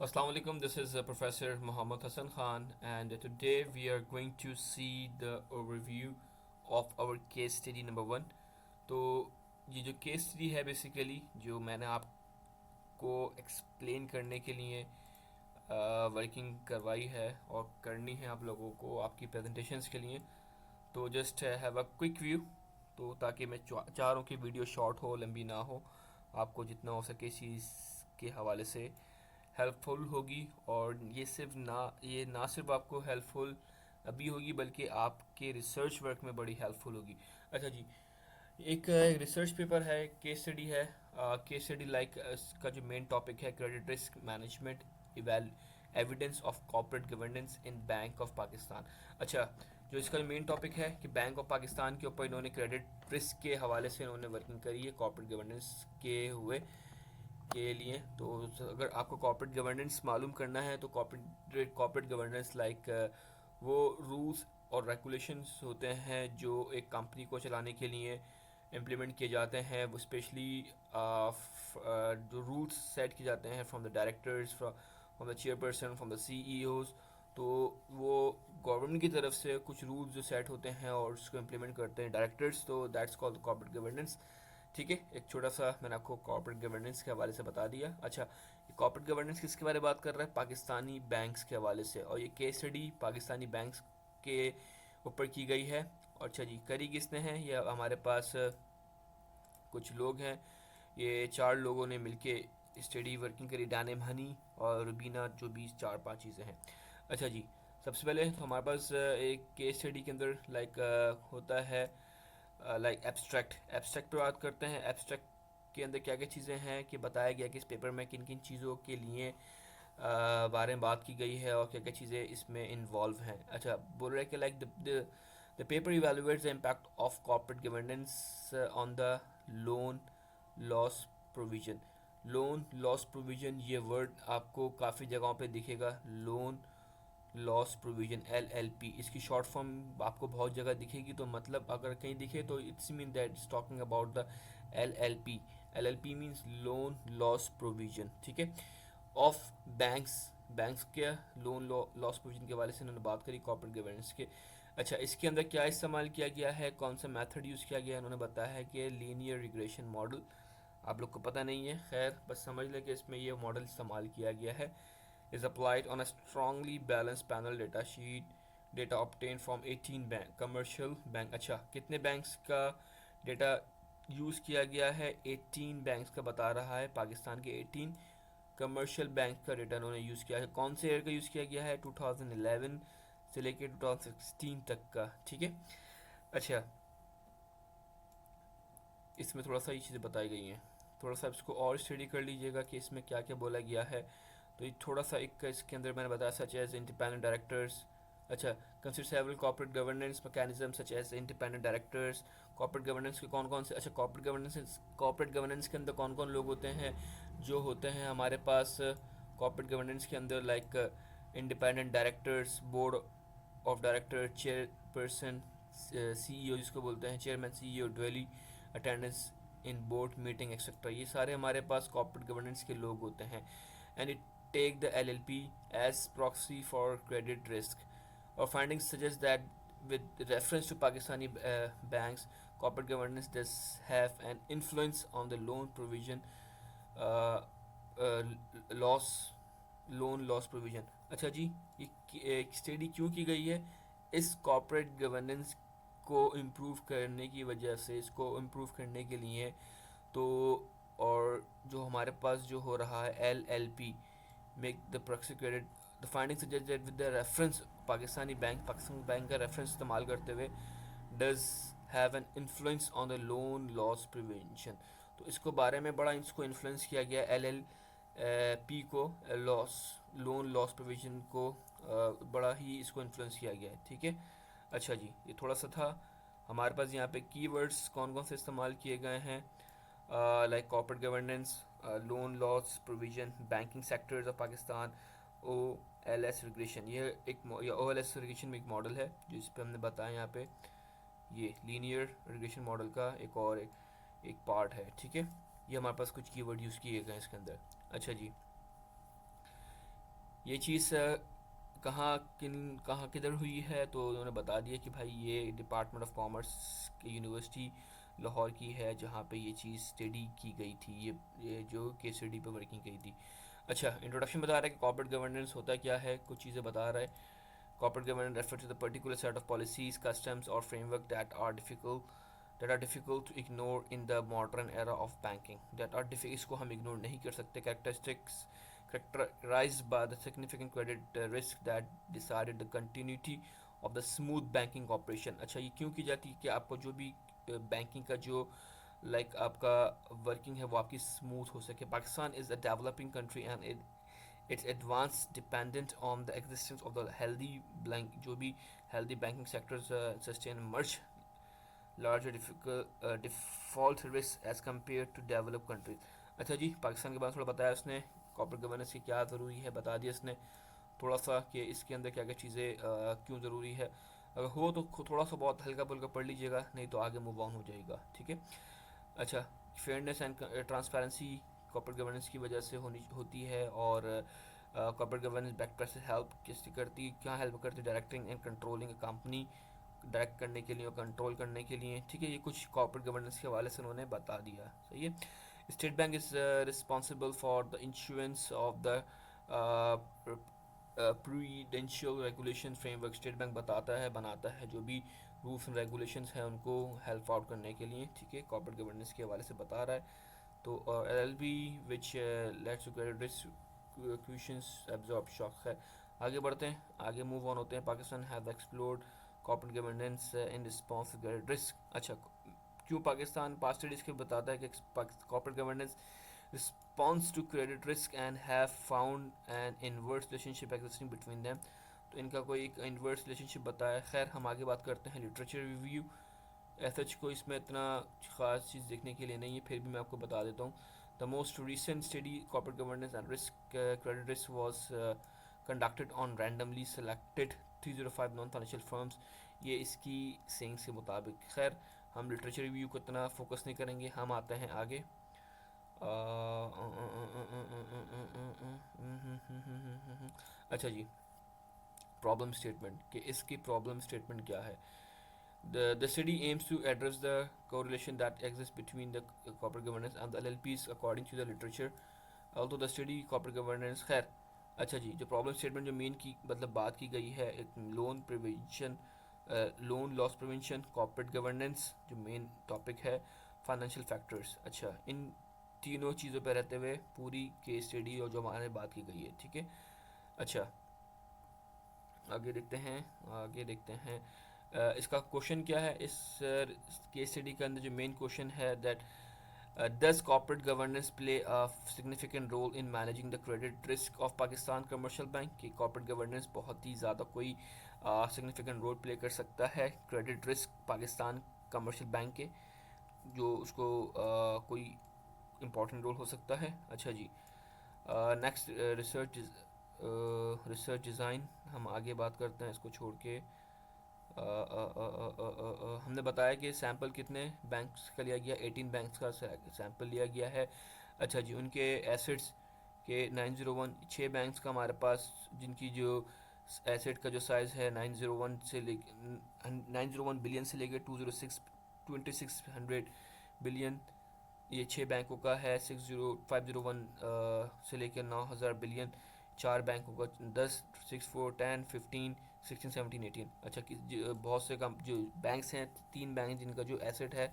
Assalamu alaikum. This is Professor Muhammad Hassan Khan, and today we are going to see the overview of our case study number one. तो ये जो case study है basically जो मैंने आपको explain करने के लिए वर्किंग करवाई है और करनी है आप लोगों को आपकी प्रेजेंटेशंस के लिए। तो just have a quick view, तो ताकि मैं चाह रहा हूँ कि वीडियो शॉर्ट हो, लंबी ना हो, आपको जितना हो सके इस चीज़ के हवाले से हेल्पफुल होगी। और ये ना सिर्फ आपको हेल्पफुल अभी होगी बल्कि आपके रिसर्च वर्क में बड़ी हेल्पफुल होगी। अच्छा जी, एक रिसर्च पेपर है, केस स्टडी है। केस स्टडी लाइक का जो मेन टॉपिक है credit risk management eval evidence of corporate governance in bank of Pakistan. अच्छा, जो इसका मेन टॉपिक है कि बैंक ऑफ पाकिस्तान के ऊपर इन्होंने क्रेडिट रिस्क के हवाले से इन्होंने वर्किंग करी है कॉर्पोरेट गवर्नेंस के हुए के लिए। तो अगर आपको कॉर्पोरेट गवर्नेंस मालूम करना है तो कॉर्पोरेट गवर्नेंस लाइक वो रूल्स और रेगुलेशंस होते हैं जो एक कंपनी को चलाने के लिए इम्प्लीमेंट किए जाते हैं। वो स्पेशली जो रूल्स सेट किए जाते हैं from the directors, from the chairperson, from the CEOs. तो वो गवर्नमेंट की तरफ से कुछ रूल्स जो सेट होते हैं और उसको इम्प्लीमेंट करते हैं डायरेक्टर्स, तो दैट्स कॉल्ड कॉर्पोरेट गवर्नेंस। ठीक है, एक छोटा सा मैंने आपको कॉर्पोरेट गवर्नेंस के हवाले से बता दिया। अच्छा, ये कॉर्पोरेट गवर्नेंस किसके बारे में बात कर रहा है? पाकिस्तानी बैंक्स के हवाले से, और ये केस स्टडी पाकिस्तानी बैंक्स के ऊपर की गई है। और अच्छा जी, करी किसने है? ये हमारे पास कुछ लोग हैं, ये चार लोगों ने मिलके स्टडी वर्किंग करी, डानिम हनी और रुबीना, जो 20 4 5 चीज़ें हैं। अच्छा जी, सबसे पहले तो हमारे पास एक केस स्टडी के अंदर लाइक होता है लाइक एब्स्ट्रैक्ट। एब्स्ट्रैक्ट पे बात करते हैं। एब्स्ट्रैक्ट के अंदर क्या क्या चीज़ें हैं कि बताया गया कि इस पेपर में किन किन चीज़ों के लिए बारे में बात की गई है और क्या क्या चीज़ें इसमें इन्वॉल्व हैं। अच्छा, बोल रहे हैं कि like the paper evaluates the impact of corporate governance on the loan loss provision. Loan loss provision, ये वर्ड आपको काफ़ी जगहों पे दिखेगा, लोन लॉस प्रोविजन, LLP। इसकी शॉर्ट फॉर्म आपको बहुत जगह दिखेगी, तो मतलब अगर कहीं दिखे तो it's mean that it's talking about the LLP। LLP means loan loss provision. ठीक है, ऑफ बैंक्स। बैंक्स के लोन लॉस प्रोविजन के हवाले से उन्होंने बात करी कॉर्पोरेट गवर्नेंस के। अच्छा, इसके अंदर क्या इस्तेमाल किया गया है, कौन सा मेथड यूज़ किया गया है? उन्होंने बताया है कि लीनियर रिग्रेशन मॉडल। आप लोग को पता नहीं है, खैर बस समझ लें कि इसमें ये मॉडल इस्तेमाल किया गया है। is applied on a strongly balanced panel data sheet, data obtained from 18 bank commercial bank. अच्छा, कितने बैंक्स का डेटा यूज़ किया गया है? 18 बैंक्स का बता रहा है, पाकिस्तान के 18 कमर्शियल बैंक का डेटा उन्होंने यूज़ किया है। कौन से ईयर का यूज़ किया गया है? 2011 से लेकर 2016 तक का। ठीक है। अच्छा, इसमें थोड़ा सा ये चीज़ें बताई गई हैं, थोड़ा सा इसको और स्टडी कर लीजिएगा कि इसमें क्या क्या बोला गया है। तो ये थोड़ा सा एक इसके अंदर मैंने बताया, सच एज इंडिपेंडेंट डायरेक्टर्स। अच्छा, consider several corporate governance mechanism such as independent directors. Corporate governance के कौन कौन से, अच्छा कॉर्पोरेट गवर्नेंस के अंदर कौन कौन लोग होते हैं? जो होते हैं हमारे पास कॉर्पोरेट गवर्नेंस के अंदर like independent directors, board of director, chairperson, CEO जिसको बोलते हैं, chairman, CEO, duality attendance in board meeting etcetera, ये सारे हमारे पास कॉर्पोरेट गवर्नेंस के लोग होते हैं। And it take the LLP as proxy for credit risk. और findings suggest that with reference to Pakistani banks, corporate governance does have an influence on the loan provision, uh, loss loan loss provision. अच्छा जी, ये study क्यों की गई है? इस corporate governance को improve करने की वजह से, इसको इम्प्रूव करने के लिए। तो और जो हमारे पास जो हो रहा है LLP, make the proxy credit, the finding suggest that with the reference Pakistani bank का रेफरेंस इस्तेमाल करते हुए does have an influence on the loan loss prevention. तो इसको बारे में बड़ा इसको इन्फ्लुएंस किया गया LLP को, लॉस लोन लॉस प्रोविजन को बड़ा ही इसको इन्फ्लुएंस किया गया है। ठीक है। अच्छा जी, ये थोड़ा सा था। हमारे पास यहाँ पे कीवर्ड्स कौन कौन से इस्तेमाल किए गए हैं, like corporate governance, loan loss provision, banking sectors of Pakistan, OLS regulation. ये एक OLS रेगुलेशन में एक मॉडल है जिस पे हमने बताया यहाँ पे, ये लीनियर रेगुलेशन मॉडल का एक पार्ट है। ठीक है, ये हमारे पास कुछ कीवर्ड यूज़ किए गए हैं इसके अंदर। अच्छा जी, ये चीज़ कहाँ किधर हुई है, तो उन्होंने बता दिया कि भाई ये डिपार्टमेंट ऑफ कॉमर्स की यूनिवर्सिटी लाहौर की है, जहाँ पे ये चीज़ स्टडी की गई थी, ये जो केस स्टडी पे वर्किंग की गई थी। अच्छा, इंट्रोडक्शन बता रहा है कि कॉर्पोरेट गवर्नेंस होता क्या है, कुछ चीज़ें बता रहा है। Corporate governance refers to the particular set of policies, customs, or framework that are difficult to ignore in the modern era of banking. That are difficult, इसको हम ignore नहीं कर सकते. Characteristics characterized by the significant credit risk that decided the continuity of the smooth banking operation. अच्छा, ये क्यों की जाती है कि आपको जो भी बैंकिंग का जो आपका वर्किंग है वो आपकी स्मूथ हो सके. Pakistan is a developing country and its advance dependent on the existence of the healthy blank जो भी healthy banking sectors sustain much larger default risk as compared to developed countries. अच्छा जी, पाकिस्तान के बारे में थोड़ा बताया उसने, कॉर्पोरेट गवर्नेंस की क्या ज़रूरी है बता दिया इसने थोड़ा सा, कि इसके अंदर क्या क्या चीज़ें क्यों ज़रूरी है. अगर हो तो थोड़ा सा बहुत हल्का फुल्का पढ़ लीजिएगा, नहीं तो आगे मूव ऑन हो जाएगा. ठीक है. अच्छा, fairness and transparency corporate governance की वजह से होती है. और corporate governance best practice help किससे करती, क्या हेल्प करती है, directing and controlling company, direct करने के लिए और कंट्रोल करने के लिए. ठीक है, ये कुछ कॉर्पोरेट गवर्नेंस के हवाले से उन्होंने बता दिया. सही है. State bank is responsible for the insurance of the prudential regulation framework. State bank बताता है, बनाता है जो भी रूल्स एंड रेगुलेशंस हैं उनको हेल्प आउट करने के लिए. ठीक है, कॉर्पोरेट गवर्नेंस के हवाले से बता रहा है. तो LLB which lets to credit risk questions absorb shock है. आगे बढ़ते हैं, आगे मूव ऑन होते हैं. Pakistan have explored corporate governance in response to credit risk. अच्छा, क्यों पाकिस्तान पास्ट स्टडीज के बताता है कि corporate governance response to credit risk and have found an inverse relationship existing between them. तो इनका कोई एक इनवर्स रिलेशनशिप बताया. खैर, हम आगे बात करते हैं. लिटरेचर रिव्यू एच को इसमें इतना ख़ास चीज़ देखने के लिए नहीं है, फिर भी मैं आपको बता देता हूँ. The most recent study corporate governance and risk credit risk was conducted on randomly selected 305 non financial firms. ये इसकी सेंस के मुताबिक. खैर, हम लिटरेचर रिव्यू को इतना फोकस नहीं करेंगे, हम आते हैं आगे. अच्छा जी, प्रॉब्लम स्टेटमेंट, कि इसकी प्रॉब्लम स्टेटमेंट क्या है. The study aims to address the correlation that exists between the corporate governance and the LLPs according to the literature. Although the study corporate governance, खैर. अच्छा जी, जो प्रॉब्लम स्टेटमेंट जो main की मतलब बात की गई है, एक loan prevention, loan loss prevention, corporate governance जो मेन टॉपिक है, फाइनेंशियल फैक्टर्स. अच्छा, इन तीनों चीज़ों पर रहते हुए पूरी केस स्टडी और जो हमारे बात की गई है. ठीक है. अच्छा, आगे देखते हैं, आगे देखते हैं. इसका क्वेश्चन क्या है इस केस स्टडी के अंदर. जो मेन क्वेश्चन है that does corporate governance play a significant role in managing the credit risk of Pakistan commercial bank. की कॉर्पोरेट गवर्नेंस बहुत ही ज़्यादा कोई सिग्निफिकेंट रोल प्ले कर सकता है credit risk Pakistan commercial bank के, जो उसको कोई इम्पोर्टेंट रोल हो सकता है. अच्छा जी, नेक्स्ट रिसर्च डिज़ाइन, हम आगे बात करते हैं इसको छोड़ के. हमने बताया कि सैम्पल कितने बैंक्स का लिया गया, 18 बैंक्स का सैम्पल लिया गया है. अच्छा जी, उनके एसेट्स के 901 6 बैंक्स का हमारे पास, जिनकी जो एसेट का जो साइज़ है 901 से ले 901 बिलियन से लेकर 2600 बिलियन, ये 6 बैंकों का है. 501 से लेकर 9000 बिलियन 4 बैंकों का. 10 6 4 10 15 16 17 18. अच्छा, बहुत से कम जो बैंक्स हैं, 3 बैंक जिनका जो एसेट है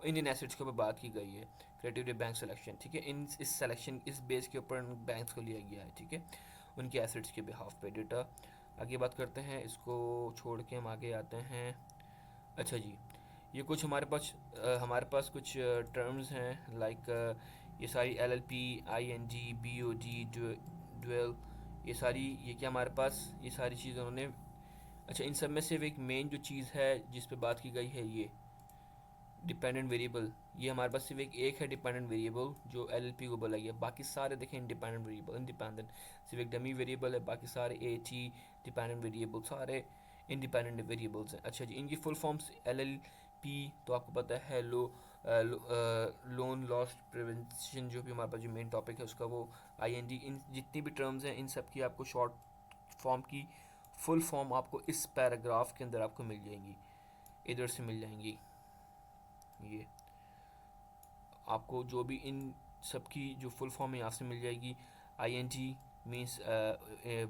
इंडियन एसेट्स के ऊपर बात की गई है. Criteria bank selection. ठीक है, इस सिलेक्शन इस बेस के ऊपर बैंक्स को लिया गया है. ठीक है, उनके एसेट्स के बिहाफ पे डेटा. आगे बात करते हैं, इसको छोड़ के हम आगे आते हैं. अच्छा जी, ये कुछ हमारे पास कुछ टर्म्स हैं ये सारी LLP, ING, BOD, ड्वेल, ये सारी, ये क्या हमारे पास ये सारी चीज़ उन्होंने. अच्छा, इन सब में सिर्फ एक मेन जो चीज़ है जिस पे बात की गई है, ये डिपेंडेंट वेरिएबल. ये हमारे पास सिर्फ एक है डिपेंडेंट वेरिएबल जो LLP को बोला गया. बाकी सारे देखें इंडिपेंडेंट वेरिएबल, इंडिपेंडेंट. सिर्फ एक डमी वेरिएबल है, बाकी सारे AT डिपेंडेंट वेरिएबल, सारे इंडिपेंडेंट वेरिएबल्स हैं. अच्छा जी, इनकी फुल फॉर्म्स LLP तो आपको पता है, लोन लॉस प्रिवेंशन जो भी हमारे पास जो मेन टॉपिक है उसका, वो आईएनडी, इन जितनी भी टर्म्स हैं इन सब की आपको शॉर्ट फॉर्म की फुल फॉर्म आपको इस पैराग्राफ के अंदर आपको मिल जाएंगी, इधर से मिल जाएंगी। ये आपको जो भी इन सब की जो फुल फॉर्म है यहाँ से मिल जाएगी। I N T means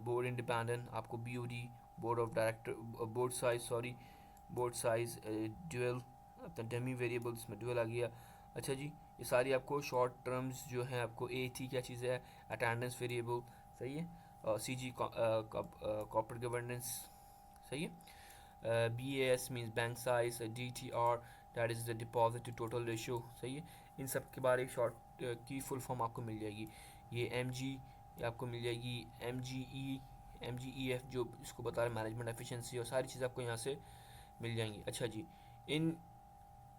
board independent, आपको B O D board of director, board size, sorry board size, dual, अपना डमी वेरिएबल इसमें ड्यूअल आ गया। अच्छा जी, ये सारी आपको शॉर्ट टर्म्स जो हैं, आपको ए थी क्या चीज़ है, अटेंडेंस वेरिएबल, सही है, सी जी कॉर्पोरेट गवर्नेंस, सही है, B A S means bank size, D T R that is the deposit to total ratio, सही है। इन सब के बारे में शॉर्ट की फुल फॉर्म आपको मिल जाएगी। ये एम जी आपको मिल जाएगी, एम जी ई एफ जो इसको बता रहे हैं मैनेजमेंट एफिशिएंसी, और सारी चीज़ें आपको यहाँ से मिल जाएंगी। अच्छा जी, इन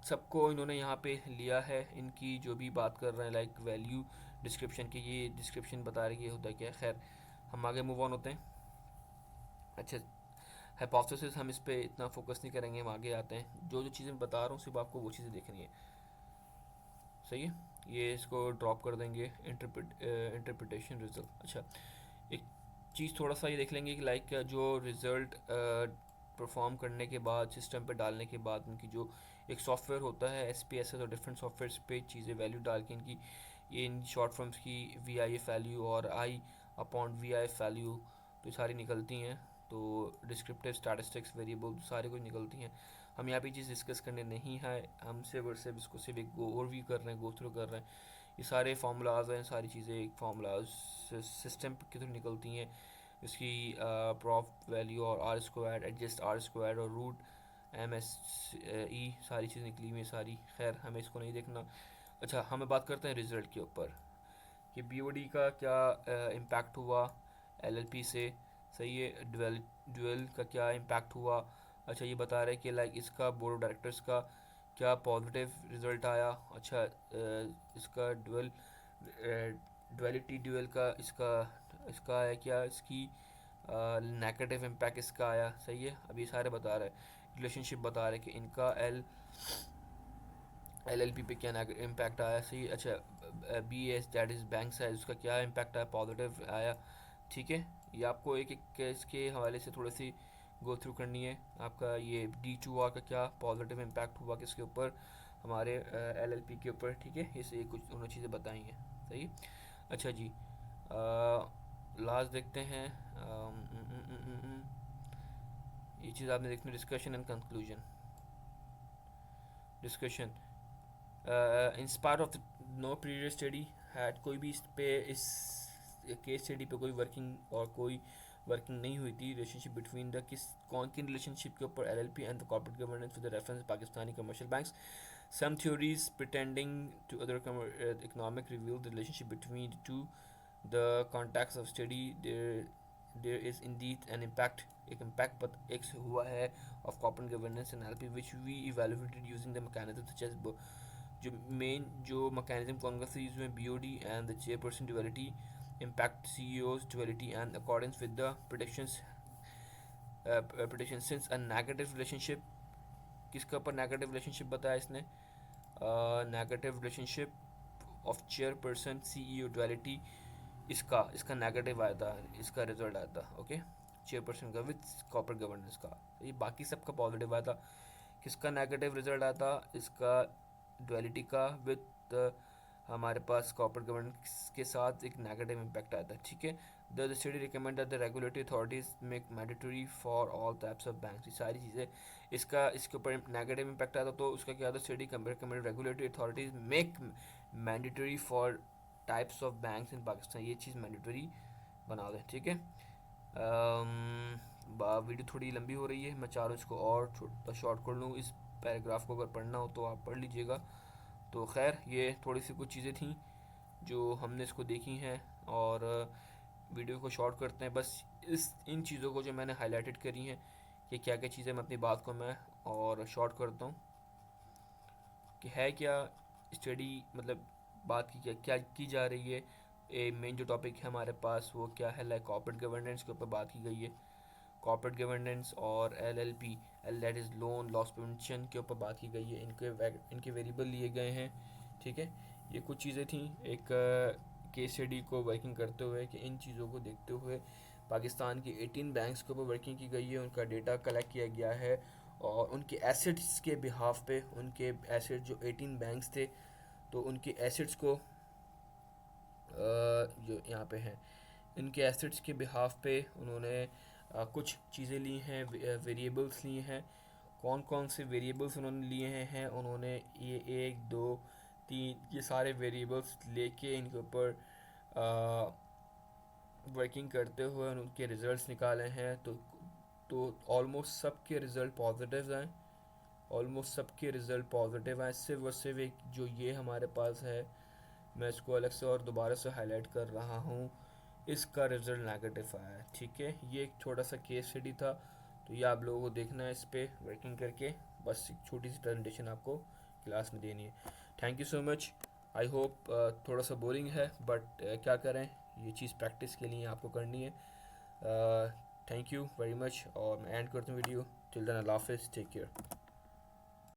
सबको इन्होंने यहाँ पे लिया है, इनकी जो भी बात कर रहे हैं लाइक वैल्यू डिस्क्रिप्शन की, ये डिस्क्रिप्शन बता रहे कि ये होता है क्या। खैर हम आगे मूव ऑन होते हैं। अच्छा, हाइपोथेसिस हम इस पे इतना फोकस नहीं करेंगे, हम आगे आते हैं। जो जो चीज़ें बता रहा हूँ सिर्फ आपको वो चीज़ें देखनी है, सही है। ये इसको ड्रॉप कर देंगे, इंटरप्रिटेशन रिजल्ट। अच्छा, एक चीज़ थोड़ा सा ये देख लेंगे कि लाइक जो रिज़ल्ट परफॉर्म करने के बाद, सिस्टम पे डालने के बाद, उनकी जो एक सॉफ्टवेयर होता है एस पी एस एस और डिफरेंट सॉफ्टवेयर पे चीज़ें वैल्यू डाल के इनकी, ये इन शॉर्ट फॉर्म्स की वी आई एफ वैल्यू और I upon V I F value तो सारी निकलती हैं। तो डिस्क्रिप्टिव स्टैटिस्टिक्स वेरिएबल सारे कुछ निकलती हैं। हम यहाँ पे चीज़ डिस्कस करने नहीं है, हम सिर्फ इसको सिर्फ एक ओवरव्यू कर रहे हैं, गो थ्रू कर रहे हैं। ये सारे फार्मूलाज हैं, सारी चीज़ें एक फार्मूलाज सिस्टम के थ्रू निकलती हैं। इसकी प्रॉफ वैल्यू और R square, adjust R square और रूट एम एस ई सारी चीज़ निकली हुई है सारी। खैर हमें इसको नहीं देखना। अच्छा, हमें बात करते हैं रिज़ल्ट के ऊपर कि बी ओ डी का क्या इम्पैक्ट हुआ एल एल पी से, सही है। ड्यूअल का क्या इम्पैक्ट हुआ। अच्छा, ये बता रहे हैं कि लाइक इसका बोर्ड ऑफ डायरेक्टर्स का क्या पॉजिटिव रिजल्ट आया। अच्छा, इसका ड्युअलिटी ड्यूअल का इसका इसका है क्या, इसकी नेगेटिव इम्पैक्ट इसका आया, सही है। अभी सारे बता रहे हैं, रिलेशनशिप बता रहे हैं कि इनका एल एल पी पे क्या इम्पैक्ट आया, सही। अच्छा, B S that is bank size, उसका क्या इम्पैक्ट आया, पॉजिटिव आया, ठीक है। ये आपको एक एक केस के हवाले से थोड़ी सी गो थ्रू करनी है। आपका ये डी टू आर का क्या पॉजिटिव इम्पैक्ट हुआ किसके ऊपर, हमारे एल एल पी के ऊपर, ठीक है। इसे कुछ दोनों चीज़ें बताई हैं, सही। अच्छा जी, लास्ट देखते हैं। ये चीज़ आपने देखनी, discussion and conclusion. Discussion, in spite of no previous study had, कोई भी इस केस स्टडी पे कोई वर्किंग और कोई वर्किंग नहीं हुई थी। रिलेशनशिप बिटवीन द कौन की रिलेशनशिप के ऊपर, LLP and the corporate governance with reference Pakistani commercial banks. Some theories pretending to other economic reveal the relationship between the two. The context of study, there is indeed an impact, एक impact but एक हुआ है of corporate governance and LP which we evaluated using the mechanism such as जो main जो mechanism कौन से use हुए, B O D and the chairperson duality, impact CEOs duality and accordance with the prediction since a negative relationship, किसके ऊपर negative relationship बताया इसने, negative relationship of chairperson CEO duality, इसका इसका नेगेटिव आया था, इसका रिजल्ट आया था, ओके। चेयरपर्सन का विद कॉर्पोरेट गवर्नेंस का, ये बाकी सबका पॉजिटिव आया था। किसका नेगेटिव रिजल्ट आया था, इसका ड्युअलिटी का विद हमारे पास कॉर्पोरेट गवर्नेंस के साथ एक नेगेटिव इम्पैक्ट आया था, ठीक है। The study recommend that the regulatory authorities make mandatory for all types of banks, ये सारी चीज़ें इसके ऊपर नेगेटिव इम्पैक्ट आता तो उसका क्या था, study recommend regulatory authorities make mandatory for types of banks in Pakistan, ये चीज़ मैंडेटरी बना दें, ठीक है। वीडियो थोड़ी लंबी हो रही है, मैं चाह रहा हूँ इसको और छोटा शॉर्ट कर लूँ। इस पैराग्राफ को अगर पढ़ना हो तो आप पढ़ लीजिएगा। तो खैर ये थोड़ी सी कुछ चीज़ें थी जो हमने इसको देखी हैं, और वीडियो को शॉर्ट करते हैं। बस इन चीज़ों को जो मैंने हाईलाइटेड करी हैं कि क्या क्या चीज़ें, मैं अपनी बात को मैं और शॉर्ट करता हूँ कि है क्या स्टडी, मतलब बात की क्या की जा रही है। मेन जो टॉपिक है हमारे पास वो क्या है, लाइक कॉर्पोरेट गवर्नेंस के ऊपर बात की गई है। कॉर्पोरेट गवर्नेंस और LLP, that is loan loss prevention के ऊपर बात की गई है। इनके वेरिएबल लिए गए हैं, ठीक है। ये कुछ चीज़ें थी एक केस स्टडी को वर्किंग करते हुए, कि इन चीज़ों को देखते हुए पाकिस्तान की 18 बैंक्स के ऊपर वर्किंग की गई है, उनका डेटा कलेक्ट किया गया है और उनके एसेट्स के बिहाफ पे, उनके एसेट जो 18 बैंक्स थे तो उनके एसेट्स को जो यहाँ पे हैं, इनके एसेट्स के बिहाफ पे उन्होंने कुछ चीज़ें ली हैं, वेरिएबल्स लिए हैं। कौन कौन से वेरिएबल्स उन्होंने लिए हैं, उन्होंने ये 1 2 3 ये सारे वेरिएबल्स लेके इनके ऊपर वर्किंग करते हुए उनके रिज़ल्ट्स निकाले हैं। तो ऑलमोस्ट सब के रिज़ल्ट पॉजिटिव हैं, ऑलमोस्ट सब के रिज़ल्ट पॉजिटिव हैं। सिर्फ और सिर्फ एक जो ये हमारे पास है, मैं इसको अलग से और दोबारा से हाईलाइट कर रहा हूँ, इसका रिज़ल्ट नेगेटिव आया है, ठीक है। ये एक छोटा सा केस स्टडी था, तो ये आप लोगों को देखना है, इस पर वर्किंग करके बस एक छोटी सी प्रेजेंटेशन आपको क्लास में देनी है। Thank you so much. I hope थोड़ा सा बोरिंग है, बट क्या करें, ये चीज़ प्रैक्टिस के लिए आपको करनी है। थैंक यू वेरी मच और मैं एंड करता हूँ वीडियो। टिल देन अल्लाह हाफिज़, टेक केयर।